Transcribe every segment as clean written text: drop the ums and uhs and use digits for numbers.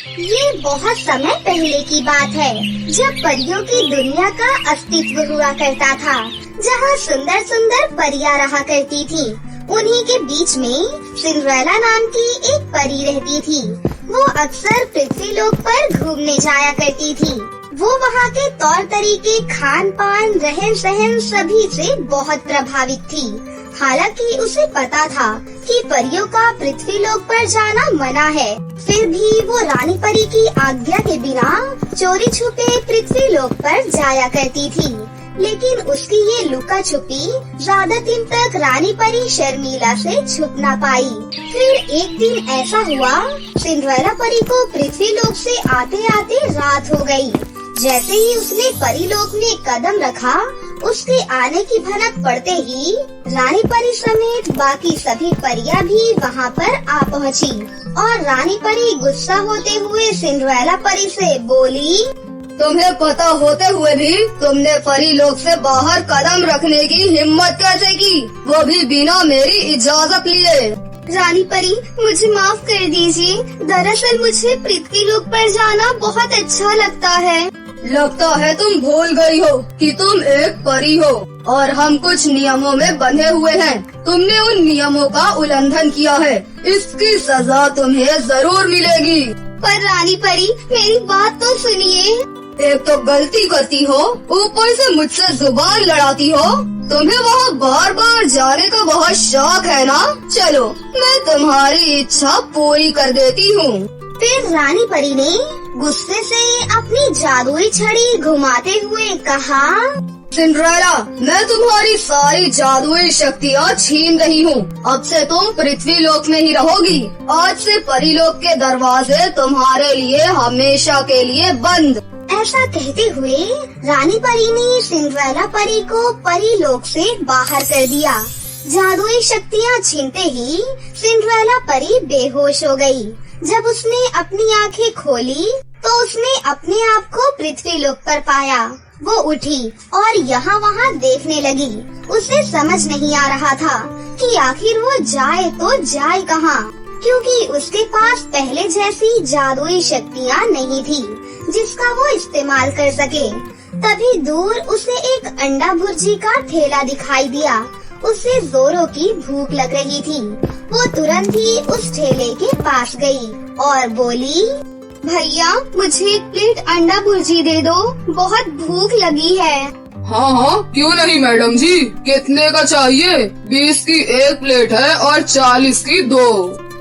ये बहुत समय पहले की बात है, जब परियों की दुनिया का अस्तित्व हुआ करता था, जहाँ सुंदर सुंदर परियां रहा करती थी। उन्हीं के बीच में सिंड्रेला नाम की एक परी रहती थी। वो अक्सर पृथ्वी लोक पर घूमने जाया करती थी। वो वहाँ के तौर तरीके, खान पान, रहन सहन सभी से बहुत प्रभावित थी। हालांकि उसे पता था कि परियों का पृथ्वी लोक पर जाना मना है, फिर भी वो रानी परी की आज्ञा के बिना चोरी छुपे पृथ्वी लोक पर जाया करती थी। लेकिन उसकी ये लुका छुपी ज्यादा दिन तक रानी परी शर्मिला से छुप न पाई। फिर एक दिन ऐसा हुआ, सिंड्रेला परी को पृथ्वी लोक से आते आते रात हो गई। जैसे ही उसने परी लोक में कदम रखा, उसके आने की भनक पड़ते ही रानी परी समेत बाकी सभी परियां भी वहाँ पर आ पहुँची। और रानी परी गुस्सा होते हुए सिंड्रेला परी से बोली, तुम्हें पता होते हुए भी तुमने परी लोक से बाहर कदम रखने की हिम्मत कैसे की, वो भी बिना मेरी इजाजत लिए। रानी परी, मुझे माफ कर दीजिए। दरअसल मुझे पृथ्वी लोक पर जाना बहुत अच्छा लगता है। लगता है तुम भूल गई हो कि तुम एक परी हो और हम कुछ नियमों में बंधे हुए हैं। तुमने उन नियमों का उल्लंघन किया है, इसकी सजा तुम्हें जरूर मिलेगी। पर रानी परी, मेरी बात तो सुनिए। एक तो गलती करती हो, ऊपर से मुझसे जुबान लड़ाती हो। तुम्हें वहाँ बार बार जाने का बहुत शौक है ना? चलो, मैं तुम्हारी इच्छा पूरी कर देती हूँ। फिर रानी परी ने गुस्से से अपनी जादुई छड़ी घुमाते हुए कहा, सिंड्रेला, मैं तुम्हारी सारी जादुई शक्तियाँ छीन रही हूँ। अब से तुम पृथ्वी लोक में ही रहोगी। आज से परी लोक के दरवाजे तुम्हारे लिए हमेशा के लिए बंद। ऐसा कहते हुए रानी परी ने सिंड्रेला परी को परी लोक से बाहर कर दिया। जादुई शक्तियाँ छीनते ही सिंड्रेला परी बेहोश हो गई। जब उसने अपनी आंखें खोली तो उसने अपने आप को पृथ्वी लोक पर पाया। वो उठी और यहाँ वहाँ देखने लगी। उसे समझ नहीं आ रहा था कि आखिर वो जाए तो जाए कहाँ, क्योंकि उसके पास पहले जैसी जादुई शक्तियाँ नहीं थी जिसका वो इस्तेमाल कर सके। तभी दूर उसे एक अंडा भुर्जी का ठेला दिखाई दिया। उसे जोरों की भूख लग रही थी। वो तुरंत ही उस ठेले के पास गई और बोली, भैया, मुझे एक प्लेट अंडा भुर्जी दे दो, बहुत भूख लगी है। हाँ हाँ, क्यों नहीं मैडम जी, कितने का चाहिए? 20 की एक प्लेट है और 40 की 2।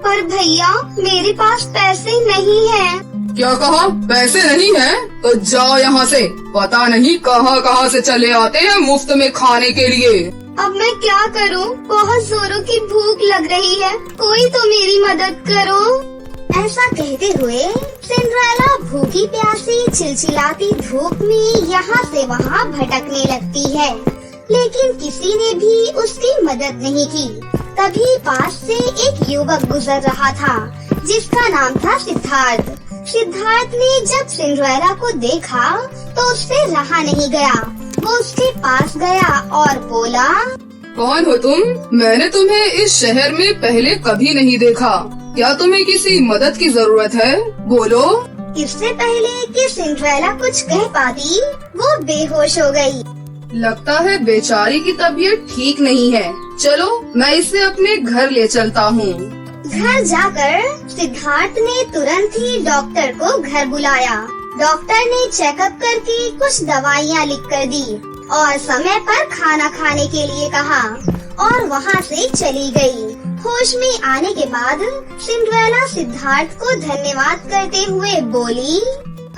पर भैया, मेरे पास पैसे नहीं हैं। क्या कहा? पैसे नहीं है? तो जाओ यहाँ से। पता नहीं कहाँ कहाँ से चले आते हैं मुफ्त में खाने के लिए। अब मैं क्या करूँ? बहुत जोरों की भूख लग रही है, कोई तो मेरी मदद करो। ऐसा कहते हुए सिंड्रेला भूखी प्यासी चिलचिलाती धूप में यहाँ से वहाँ भटकने लगती है, लेकिन किसी ने भी उसकी मदद नहीं की। तभी पास से एक युवक गुजर रहा था जिसका नाम था सिद्धार्थ। सिद्धार्थ ने जब सिंड्रेला को देखा तो उससे रहा नहीं गया। वो उसके पास गया और बोला, कौन हो तुम? मैंने तुम्हें इस शहर में पहले कभी नहीं देखा। क्या तुम्हें किसी मदद की जरूरत है? बोलो। इससे पहले कि सिंड्रेला कुछ कह पाती, वो बेहोश हो गई। लगता है बेचारी की तबीयत ठीक नहीं है। चलो, मैं इसे अपने घर ले चलता हूँ। घर जाकर सिद्धार्थ ने तुरंत ही डॉक्टर को घर बुलाया। डॉक्टर ने चेकअप करके कुछ दवाइयाँ लिख कर दी और समय पर खाना खाने के लिए कहा और वहाँ से चली गई। होश में आने के बाद सिंड्रेला सिद्धार्थ को धन्यवाद करते हुए बोली,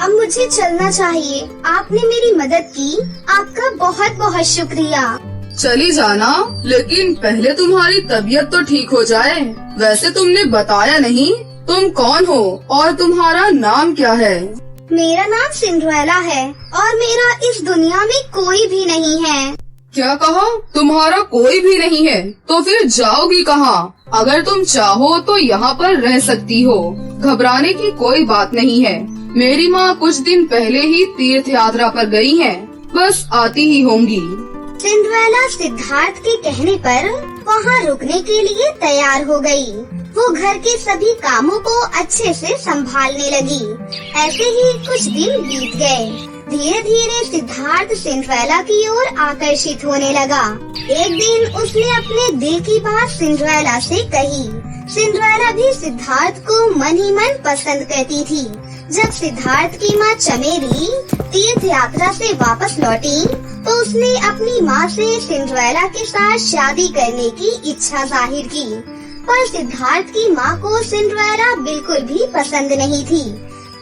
अब मुझे चलना चाहिए। आपने मेरी मदद की, आपका बहुत बहुत शुक्रिया। चली जाना, लेकिन पहले तुम्हारी तबीयत तो ठीक हो जाए। वैसे तुमने बताया नहीं, तुम कौन हो और तुम्हारा नाम क्या है? मेरा नाम सिंड्रेला है और मेरा इस दुनिया में कोई भी नहीं है। क्या कहा? तुम्हारा कोई भी नहीं है? तो फिर जाओगी कहाँ? अगर तुम चाहो तो यहाँ पर रह सकती हो। घबराने की कोई बात नहीं है। मेरी माँ कुछ दिन पहले ही तीर्थ यात्रा पर गई हैं, बस आती ही होंगी। सिंड्रेला सिद्धार्थ के कहने पर वहाँ रुकने के लिए तैयार हो गई। वो घर के सभी कामों को अच्छे से संभालने लगी। ऐसे ही कुछ दिन बीत गए। धीरे धीरे सिद्धार्थ सिंड्रेला की ओर आकर्षित होने लगा। एक दिन उसने अपने दिल की बात सिंड्रेला से कही। सिंड्रेला भी सिद्धार्थ को मन ही मन पसंद करती थी। जब सिद्धार्थ की माँ चमेली तीर्थ यात्रा से वापस लौटी तो उसने अपनी माँ से सिंड्रेला के साथ शादी करने की इच्छा जाहिर की। पर सिद्धार्थ की माँ को सिंड्रेला बिल्कुल भी पसंद नहीं थी,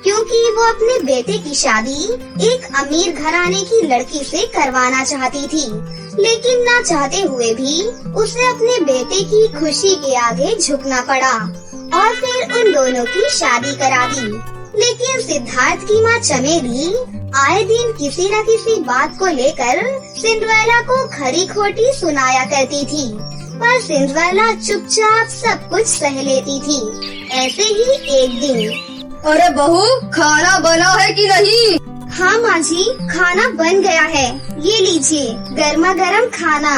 क्योंकि वो अपने बेटे की शादी एक अमीर घराने की लड़की से करवाना चाहती थी। लेकिन ना चाहते हुए भी उसे अपने बेटे की खुशी के आगे झुकना पड़ा और फिर उन दोनों की शादी करा दी। लेकिन सिद्धार्थ की माँ चमेली आए दिन किसी न किसी बात को लेकर सिंड्रेला को खरी खोटी सुनाया करती थी, पर सिंड्रेला चुपचाप सब कुछ सह लेती थी। ऐसे ही एक दिन, अरे बहू, खाना बना है कि नहीं? हाँ माँ जी, खाना बन गया है। ये लीजिए गर्मा गर्म खाना।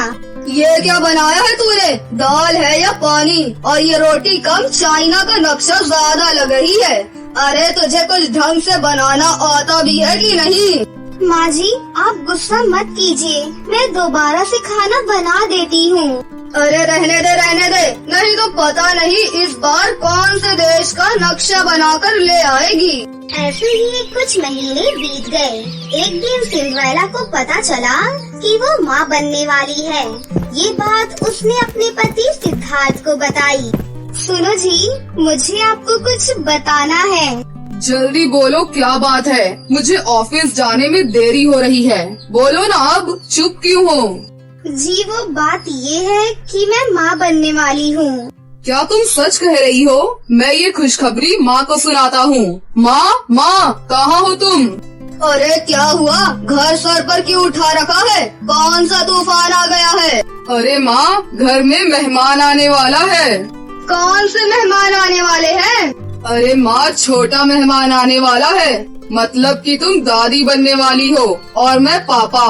ये क्या बनाया है तूने? दाल है या पानी? और ये रोटी कम, चाइना का नक्शा ज्यादा लग रही है। अरे तुझे कुछ ढंग से बनाना आता भी है कि नहीं? माँ जी, आप गुस्सा मत कीजिए, मैं दोबारा से खाना बना देती हूँ। अरे रहने दे, नहीं तो पता नहीं इस बार कौन से देश का नक्शा बनाकर ले आएगी। ऐसे ही कुछ महीने बीत गए। एक दिन सिंड्रेला को पता चला कि वो माँ बनने वाली है। ये बात उसने अपने पति सिद्धार्थ को बताई। सुनो जी, मुझे आपको कुछ बताना है। जल्दी बोलो, क्या बात है? मुझे ऑफिस जाने में देरी हो रही है। बोलो ना, अब चुप क्यों हो? जी वो बात ये है कि मैं माँ बनने वाली हूँ। क्या तुम सच कह रही हो? मैं ये खुशखबरी माँ को सुनाता हूँ। माँ, कहाँ हो तुम? अरे क्या हुआ? घर सर पर क्यों उठा रखा है? कौन सा तूफान आ गया है? अरे माँ, घर में मेहमान आने वाला है। कौन से मेहमान आने वाले हैं? अरे माँ, छोटा मेहमान आने वाला है। मतलब कि तुम दादी बनने वाली हो और मैं पापा।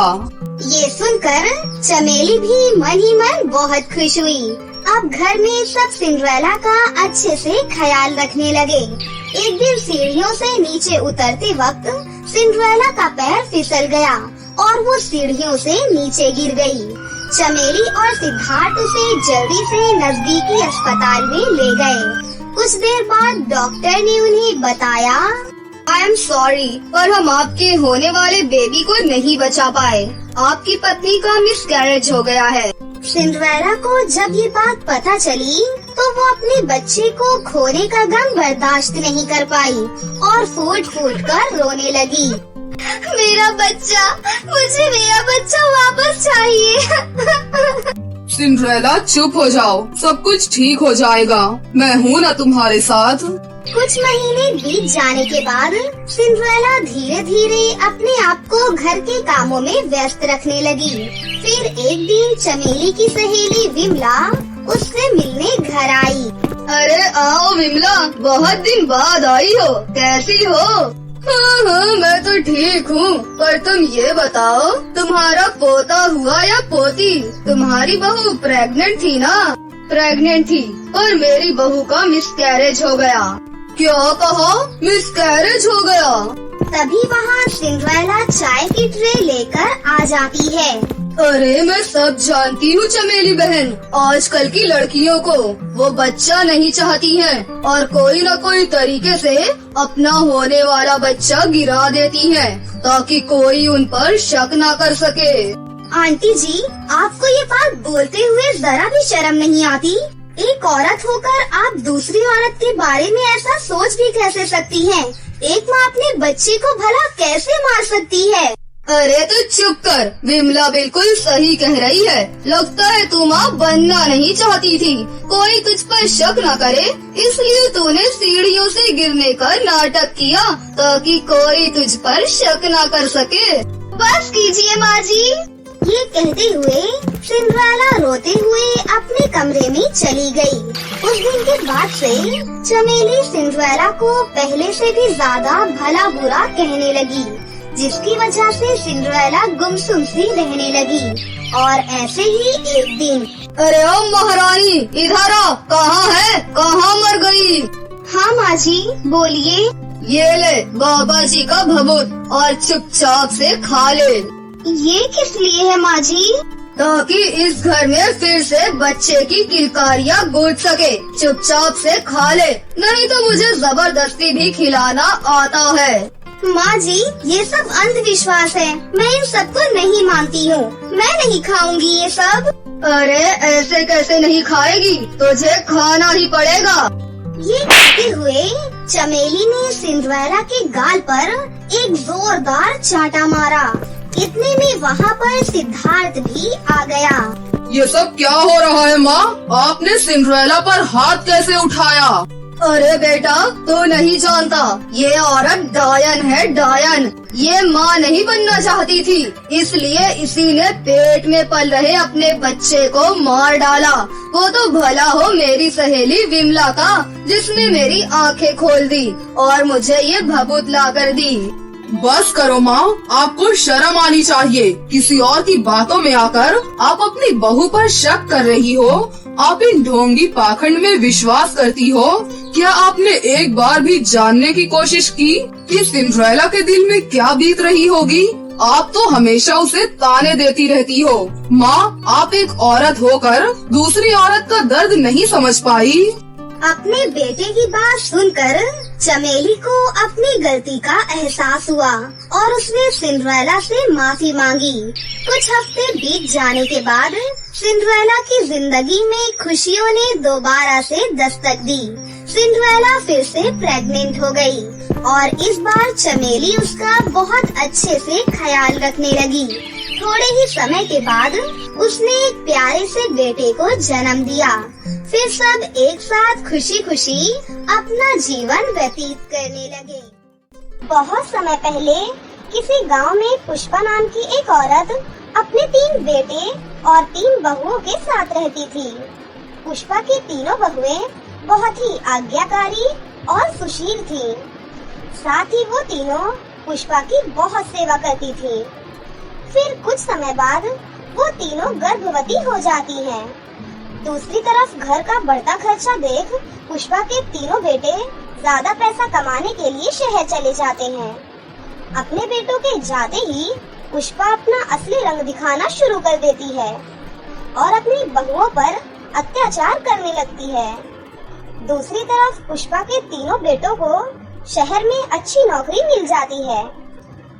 ये सुनकर चमेली भी मन ही मन बहुत खुश हुई। अब घर में सब सिंड्रेला का अच्छे से ख्याल रखने लगे। एक दिन सीढ़ियों से नीचे उतरते वक्त सिंड्रेला का पैर फिसल गया और वो सीढ़ियों से नीचे गिर गई। चमेली और सिद्धार्थ उसे जल्दी से नजदीकी अस्पताल में ले गए। कुछ देर बाद डॉक्टर ने उन्हें बताया, आई एम सॉरी, पर हम आपके होने वाले बेबी को नहीं बचा पाए। आपकी पत्नी का मिसकैरेज हो गया है। सिंड्रेला को जब ये बात पता चली तो वो अपने बच्चे को खोने का गम बर्दाश्त नहीं कर पाई और फूट फूट कर रोने लगी। मेरा बच्चा, मुझे मेरा बच्चा वापस चाहिए। सिंड्रेला चुप हो जाओ, सब कुछ ठीक हो जाएगा। मैं हूँ ना तुम्हारे साथ। कुछ महीने बीत जाने के बाद सिंड्रेला धीरे धीरे अपने आप को घर के कामों में व्यस्त रखने लगी। फिर एक दिन चमेली की सहेली विमला उससे मिलने घर आई। अरे आओ विमला, बहुत दिन बाद आई हो, कैसी हो? हाँ, मैं तो ठीक हूँ, पर तुम ये बताओ, तुम्हारा पोता हुआ या पोती? तुम्हारी बहू प्रेग्नेंट थी ना? प्रेग्नेंट थी, पर मेरी बहू का मिसकैरेज हो गया। क्या कहा? मिसकैरेज हो गया? तभी वहाँ सिंड्रेला चाय की ट्रे लेकर आ जाती है। अरे मैं सब जानती हूँ चमेली बहन, आजकल की लड़कियों को वो बच्चा नहीं चाहती हैं और कोई न कोई तरीके से अपना होने वाला बच्चा गिरा देती हैं ताकि कोई उन पर शक न कर सके। आंटी जी, आपको ये बात बोलते हुए जरा भी शर्म नहीं आती? एक औरत होकर आप दूसरी औरत के बारे में ऐसा सोच भी कैसे सकती हैं? एक माँ अपने बच्चे को भला कैसे मार सकती है? अरे तो चुप कर, विमला बिल्कुल सही कह रही है। लगता है तू माँ बनना नहीं चाहती थी, कोई तुझ पर शक न करे, इसलिए तूने सीढ़ियों से गिरने का नाटक किया ताकि कोई तुझ पर शक न कर सके। बस कीजिए माँ जी। ये कहते हुए सिंड्रेला रोते हुए अपने कमरे में चली गई। उस दिन के बाद से चमेली सिंड्रेला को पहले से भी ज्यादा भला बुरा कहने लगी, जिसकी वजह से सिंड्रेला गुमसुम सी रहने लगी। और ऐसे ही एक दिन अरे ओ महारानी, इधर आ। कहाँ है, कहाँ मर गई? हाँ माँ जी, बोलिए। ये ले बाबा जी का भभूत और चुपचाप से खा ले। ये किस लिए है माँ जी? ताकि इस घर में फिर से बच्चे की किलकारियाँ गूंज सके। चुपचाप से खा ले, नहीं तो मुझे जबरदस्ती भी खिलाना आता है। माँ जी, ये सब अंधविश्वास है, मैं इन सबको नहीं मानती हूँ। मैं नहीं खाऊंगी ये सब। अरे ऐसे कैसे नहीं खाएगी, तुझे खाना ही पड़ेगा। ये कहते हुए चमेली ने सिंड्रेला के गाल पर एक जोरदार चांटा मारा। इतने में वहाँ पर सिद्धार्थ भी आ गया। ये सब क्या हो रहा है माँ? आपने सिंड्रेला पर हाथ कैसे उठाया? अरे बेटा, तू नहीं जानता, ये औरत डायन है, डायन। ये माँ नहीं बनना चाहती थी, इसलिए इसी ने पेट में पल रहे अपने बच्चे को मार डाला। वो तो भला हो मेरी सहेली विमला का, जिसने मेरी आंखें खोल दी और मुझे ये भभूत ला कर दी। बस करो माँ, आपको शर्म आनी चाहिए। किसी और की बातों में आकर आप अपनी बहू पर शक कर रही हो। आप इन ढोंगी पाखंड में विश्वास करती हो। क्या आपने एक बार भी जानने की कोशिश की कि सिंड्रेला के दिल में क्या बीत रही होगी? आप तो हमेशा उसे ताने देती रहती हो। माँ, आप एक औरत होकर दूसरी औरत का दर्द नहीं समझ पाई। अपने बेटे की बात सुनकर चमेली को अपनी गलती का एहसास हुआ और उसने सिंड्रेला से माफी मांगी। कुछ हफ्ते बीत जाने के बाद सिंड्रेला की जिंदगी में खुशियों ने दोबारा से दस्तक दी। सिंड्रेला फिर से प्रेग्नेंट हो गई और इस बार चमेली उसका बहुत अच्छे से ख्याल रखने लगी। थोड़े ही समय के बाद उसने एक प्यारे से बेटे को जन्म दिया। फिर सब एक साथ खुशी खुशी अपना जीवन व्यतीत करने लगे। बहुत समय पहले किसी गांव में पुष्पा नाम की एक औरत अपने 3 बेटे और 3 बहुओं के साथ रहती थी। पुष्पा की तीनों बहुएं बहुत ही आज्ञाकारी और सुशील थीं। साथ ही वो तीनों पुष्पा की बहुत सेवा करती थीं। फिर कुछ समय बाद वो तीनों गर्भवती हो जाती हैं। दूसरी तरफ घर का बढ़ता खर्चा देख पुष्पा के तीनों बेटे ज्यादा पैसा कमाने के लिए शहर चले जाते हैं। अपने बेटों के जाते ही पुष्पा अपना असली रंग दिखाना शुरू कर देती है और अपनी बहुओं पर अत्याचार करने लगती है। दूसरी तरफ पुष्पा के तीनों बेटों को शहर में अच्छी नौकरी मिल जाती है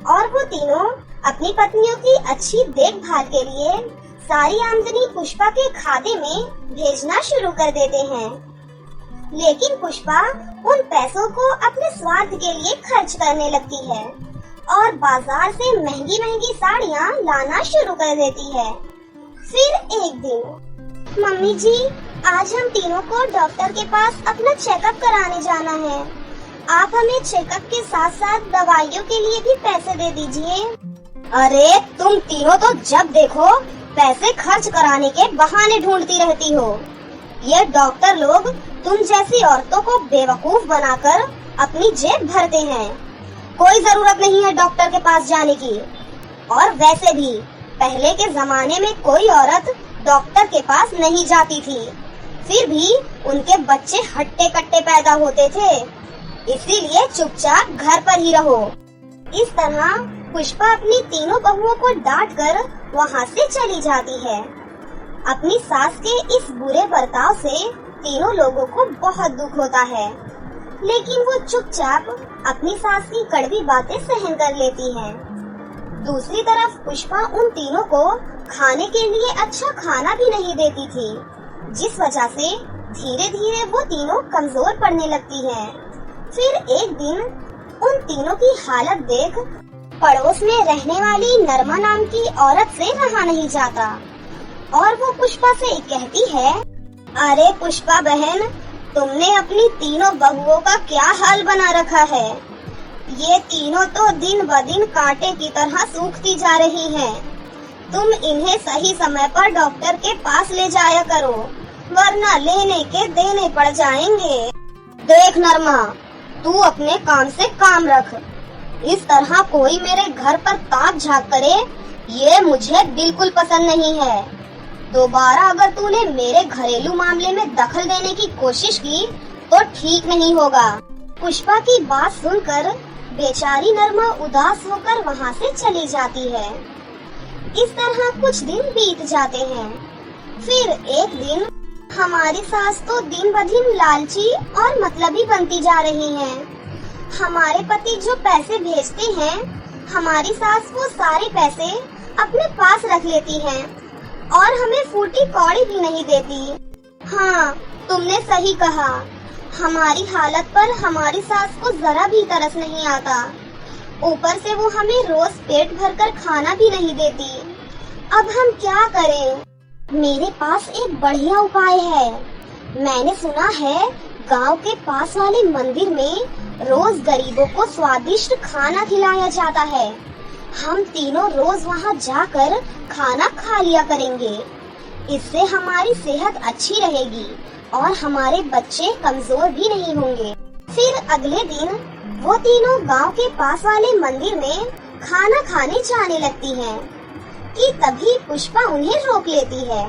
और वो तीनों अपनी पत्नियों की अच्छी देखभाल के लिए सारी आमदनी पुष्पा के खाते में भेजना शुरू कर देते हैं। लेकिन पुष्पा उन पैसों को अपने स्वार्थ के लिए खर्च करने लगती है और बाजार से महंगी महंगी साड़ियाँ लाना शुरू कर देती है। फिर एक दिन, मम्मी जी, आज हम तीनों को डॉक्टर के पास अपना चेकअप कराने जाना है। आप हमें चेकअप के साथ साथ दवाइयों के लिए भी पैसे दे दीजिए। अरे तुम तीनों तो जब देखो पैसे खर्च कराने के बहाने ढूंढती रहती हो। ये डॉक्टर लोग तुम जैसी औरतों को बेवकूफ बनाकर अपनी जेब भरते हैं। कोई जरूरत नहीं है डॉक्टर के पास जाने की। और वैसे भी पहले के जमाने में कोई औरत डॉक्टर के पास नहीं जाती थी, फिर भी उनके बच्चे हट्टे कट्टे पैदा होते थे। इसीलिए चुपचाप घर पर ही रहो। इस तरह पुष्पा अपनी तीनों बहुओं को डांट कर वहाँ से चली जाती है। अपनी सास के इस बुरे बर्ताव से तीनों लोगों को बहुत दुख होता है, लेकिन वो चुपचाप अपनी सास की कड़वी बातें सहन कर लेती है। दूसरी तरफ पुष्पा उन तीनों को खाने के लिए अच्छा खाना भी नहीं देती थी, जिस वजह से धीरे धीरे वो तीनों कमजोर पड़ने लगती हैं। फिर एक दिन उन तीनों की हालत देख पड़ोस में रहने वाली नरमा नाम की औरत से रहा नहीं जाता और वो पुष्पा से कहती है, अरे पुष्पा बहन, तुमने अपनी तीनों बहुओं का क्या हाल बना रखा है। ये तीनों तो दिन ब दिन कांटे की तरह सूखती जा रही हैं। तुम इन्हें सही समय पर डॉक्टर के पास ले जाया करो, वरना लेने के देने पड़ जाएंगे। देख नरमा, तू अपने काम से काम रख। इस तरह कोई मेरे घर पर ताक झांक करे, ये मुझे बिल्कुल पसंद नहीं है। दोबारा अगर तूने मेरे घरेलू मामले में दखल देने की कोशिश की तो ठीक नहीं होगा। पुष्पा की बात सुनकर बेचारी नरमा उदास होकर वहाँ से चली जाती है। इस तरह कुछ दिन बीत जाते हैं। फिर एक दिन हमारी सास तो दिन ब दिन लालची और मतलबी बनती जा रही हैं। हमारे पति जो पैसे भेजते हैं, हमारी सास वो सारे पैसे अपने पास रख लेती हैं और हमें फूटी कौड़ी भी नहीं देती। हाँ, तुमने सही कहा। हमारी हालत पर हमारी सास को जरा भी तरस नहीं आता। ऊपर से वो हमें रोज पेट भरकर खाना भी नहीं देती। अब हम क्या करें? मेरे पास एक बढ़िया उपाय है। मैंने सुना है गांव के पास वाले मंदिर में रोज गरीबों को स्वादिष्ट खाना खिलाया जाता है। हम तीनों रोज वहां जाकर खाना खा लिया करेंगे। इससे हमारी सेहत अच्छी रहेगी और हमारे बच्चे कमजोर भी नहीं होंगे। फिर अगले दिन वो तीनों गांव के पास वाले मंदिर में खाना खाने जाने लगती हैं कि तभी पुष्पा उन्हें रोक लेती है।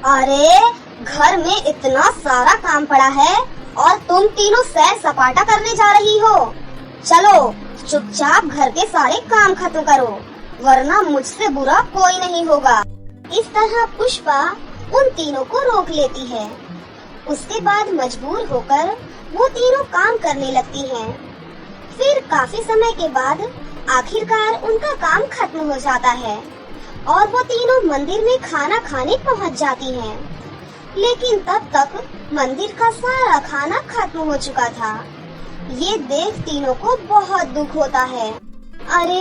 अरे, घर में इतना सारा काम पड़ा है और तुम तीनों सैर सपाटा करने जा रही हो। चलो चुपचाप घर के सारे काम खत्म करो, वरना मुझसे बुरा कोई नहीं होगा। इस तरह पुष्पा उन तीनों को रोक लेती है। उसके बाद मजबूर होकर वो तीनों काम करने लगती हैं। फिर काफी समय के बाद आखिरकार उनका काम खत्म हो जाता है और वो तीनों मंदिर में खाना खाने पहुंच जाती हैं। लेकिन तब तक मंदिर का सारा खाना खत्म हो चुका था। ये देख तीनों को बहुत दुख होता है। अरे,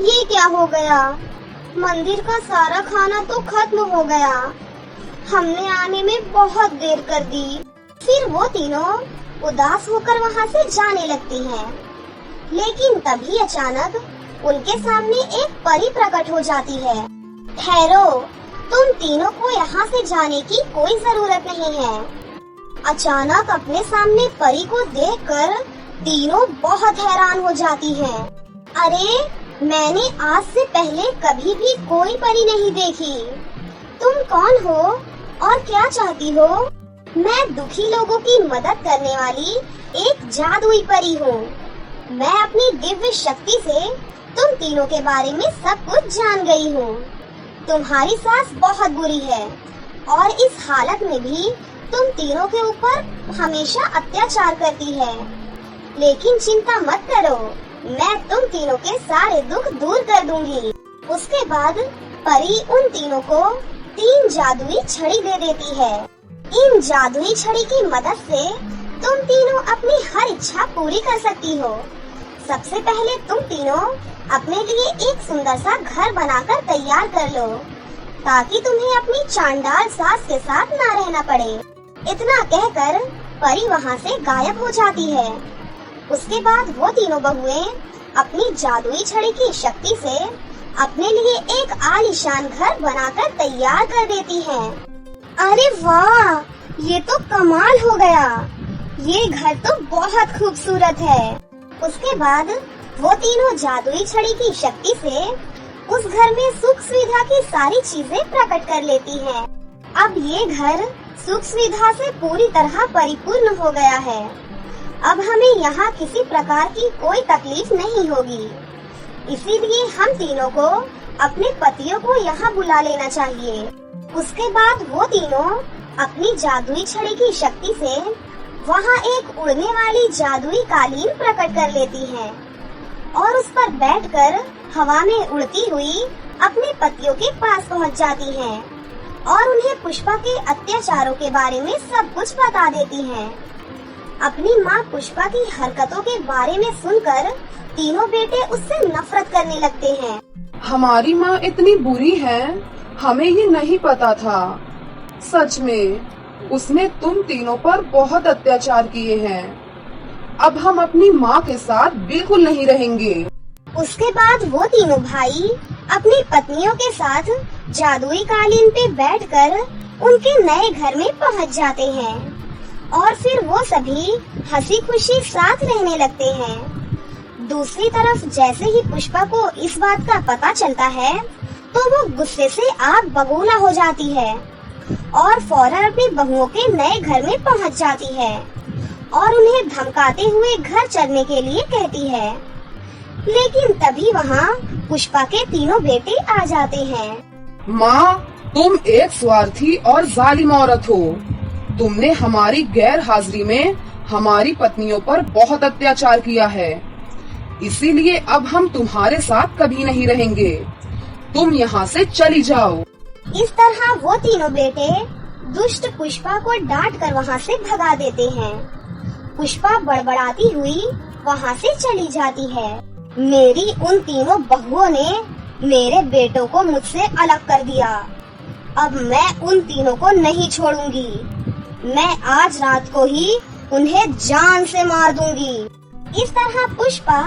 ये क्या हो गया? मंदिर का सारा खाना तो खत्म हो गया। हमने आने में बहुत देर कर दी। फिर वो तीनों उदास होकर वहाँ से जाने लगती हैं। लेकिन तभी अचानक उनके सामने एक परी प्रकट हो जाती है। ठहरो, तुम तीनों को यहाँ से जाने की कोई जरूरत नहीं है। अचानक अपने सामने परी को देखकर तीनों बहुत हैरान हो जाती हैं। अरे, मैंने आज से पहले कभी भी कोई परी नहीं देखी। तुम कौन हो और क्या चाहती हो? मैं दुखी लोगों की मदद करने वाली एक जादुई परी हूँ। मैं अपनी दिव्य शक्ति से तुम तीनों के बारे में सब कुछ जान गई हूँ। तुम्हारी सास बहुत बुरी है और इस हालत में भी तुम तीनों के ऊपर हमेशा अत्याचार करती है। लेकिन चिंता मत करो, मैं तुम तीनों के सारे दुख दूर कर दूंगी। उसके बाद परी उन तीनों को 3 जादुई छड़ी दे देती है। इन जादुई छड़ी की मदद से तुम तीनों अपनी हर इच्छा पूरी कर सकती हो। सबसे पहले तुम तीनों अपने लिए एक सुंदर सा घर बनाकर तैयार कर लो, ताकि तुम्हें अपनी चांडाल सास के साथ ना रहना पड़े। इतना कहकर परी वहाँ से गायब हो जाती है। उसके बाद वो तीनों बहुएं अपनी जादुई छड़ी की शक्ति से अपने लिए एक आलीशान घर बनाकर तैयार कर देती हैं। अरे वाह, ये तो कमाल हो गया। ये घर तो बहुत खूबसूरत है। उसके बाद वो तीनों जादुई छड़ी की शक्ति से उस घर में सुख सुविधा की सारी चीजें प्रकट कर लेती हैं। अब ये घर सुख सुविधा से पूरी तरह परिपूर्ण हो गया है। अब हमें यहाँ किसी प्रकार की कोई तकलीफ नहीं होगी। इसीलिए हम तीनों को अपने पतियों को यहाँ बुला लेना चाहिए। उसके बाद वो तीनों अपनी जादुई छड़ी की शक्ति से वहाँ एक उड़ने वाली जादुई कालीन प्रकट कर लेती हैं और उस पर बैठकर हवा में उड़ती हुई अपने पतियों के पास पहुँच जाती हैं और उन्हें पुष्पा के अत्याचारों के बारे में सब कुछ बता देती हैं। अपनी माँ पुष्पा की हरकतों के बारे में सुनकर तीनों बेटे उससे नफरत करने लगते हैं। हमारी माँ इतनी बुरी है, हमें ये नहीं पता था। सच में उसने तुम तीनों पर बहुत अत्याचार किए हैं। अब हम अपनी माँ के साथ बिल्कुल नहीं रहेंगे। उसके बाद वो तीनों भाई अपनी पत्नियों के साथ जादुई कालीन पे बैठकर उनके नए घर में पहुंच जाते हैं और फिर वो सभी हंसी खुशी साथ रहने लगते हैं। दूसरी तरफ जैसे ही पुष्पा को इस बात का पता चलता है तो वो गुस्से से आग बबूला हो जाती है और फौरन अपनी बहुओं के नए घर में पहुंच जाती है और उन्हें धमकाते हुए घर चलने के लिए कहती है। लेकिन तभी वहाँ पुष्पा के तीनों बेटे आ जाते हैं। माँ, तुम एक स्वार्थी और जालिम औरत हो। तुमने हमारी गैर हाजिरी में हमारी पत्नियों पर बहुत अत्याचार किया है, इसीलिए अब हम तुम्हारे साथ कभी नहीं रहेंगे। तुम यहाँ से चली जाओ। इस तरह वो तीनों बेटे दुष्ट पुष्पा को डांट कर वहाँ से भगा देते हैं। पुष्पा बड़बड़ाती हुई वहाँ से चली जाती है। मेरी उन तीनों बहुओं ने मेरे बेटों को मुझसे अलग कर दिया। अब मैं उन तीनों को नहीं छोड़ूंगी। मैं आज रात को ही उन्हें जान से मार दूंगी। इस तरह पुष्पा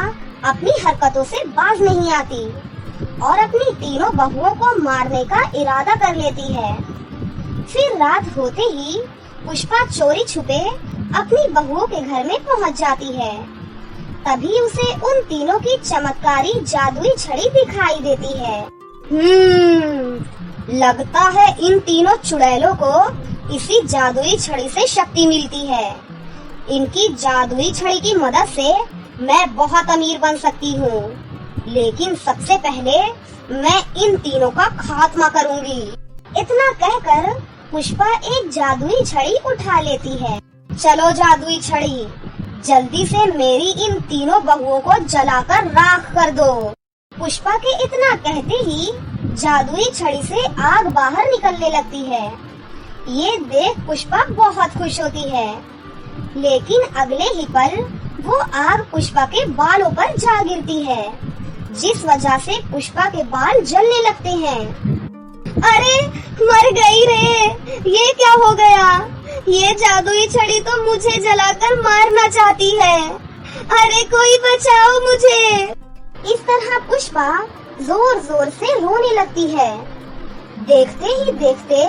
अपनी हरकतों से बाज नहीं आती और अपनी तीनों बहुओं को मारने का इरादा कर लेती है। फिर रात होते ही पुष्पा चोरी छुपे अपनी बहुओं के घर में पहुंच जाती है। तभी उसे उन तीनों की चमत्कारी जादुई छड़ी दिखाई देती है। लगता है इन तीनों चुड़ैलों को इसी जादुई छड़ी से शक्ति मिलती है। इनकी जादुई छड़ी की मदद से मैं बहुत अमीर बन सकती हूँ। लेकिन सबसे पहले मैं इन तीनों का खात्मा करूँगी। इतना कहकर पुष्पा एक जादुई छड़ी उठा लेती है। चलो जादुई छड़ी, जल्दी से मेरी इन तीनों बहुओं को जलाकर राख कर दो। पुष्पा के इतना कहते ही जादुई छड़ी से आग बाहर निकलने लगती है। ये देख पुष्पा बहुत खुश होती है। लेकिन अगले ही पल वो आग पुष्पा के बालों पर जा गिरती है, जिस वजह से पुष्पा के बाल जलने लगते हैं। अरे मर गई रे, ये क्या हो गया? ये जादुई छड़ी तो मुझे जलाकर मारना चाहती है। अरे कोई बचाओ मुझे। इस तरह पुष्पा जोर जोर से रोने लगती है। देखते ही देखते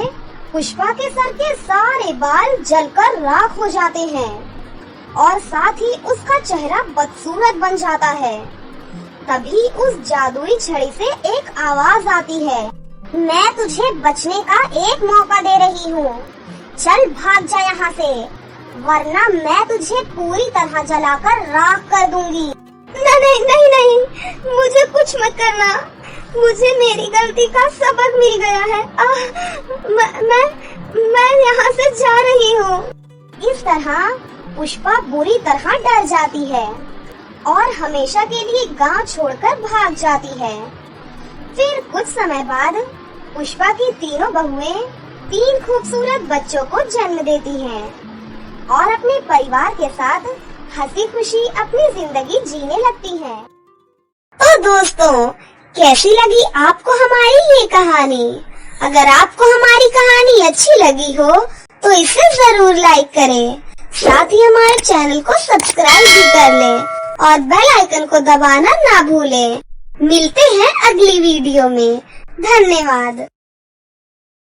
पुष्पा के सर के सारे बाल जलकर राख हो जाते हैं और साथ ही उसका चेहरा बदसूरत बन जाता है। तभी उस जादुई छड़ी से एक आवाज आती है, मैं तुझे बचने का एक मौका दे रही हूँ। चल भाग जा यहाँ से, वरना मैं तुझे पूरी तरह जलाकर राख कर दूंगी। नहीं नहीं नहीं, मुझे कुछ मत करना। मुझे मेरी गलती का सबक मिल गया है। मैं यहाँ से जा रही हूँ। इस तरह पुष्पा बुरी तरह डर जाती है और हमेशा के लिए गांव छोड़कर भाग जाती है। फिर कुछ समय बाद पुष्पा की तीनों बहुएं 3 खूबसूरत बच्चों को जन्म देती हैं और अपने परिवार के साथ हंसी खुशी अपनी जिंदगी जीने लगती हैं। तो दोस्तों, कैसी लगी आपको हमारी ये कहानी? अगर आपको हमारी कहानी अच्छी लगी हो तो इसे जरूर लाइक करें। साथ ही हमारे चैनल को सब्सक्राइब भी कर लें और बेल आइकन को दबाना ना भूलें। मिलते हैं अगली वीडियो में। धन्यवाद।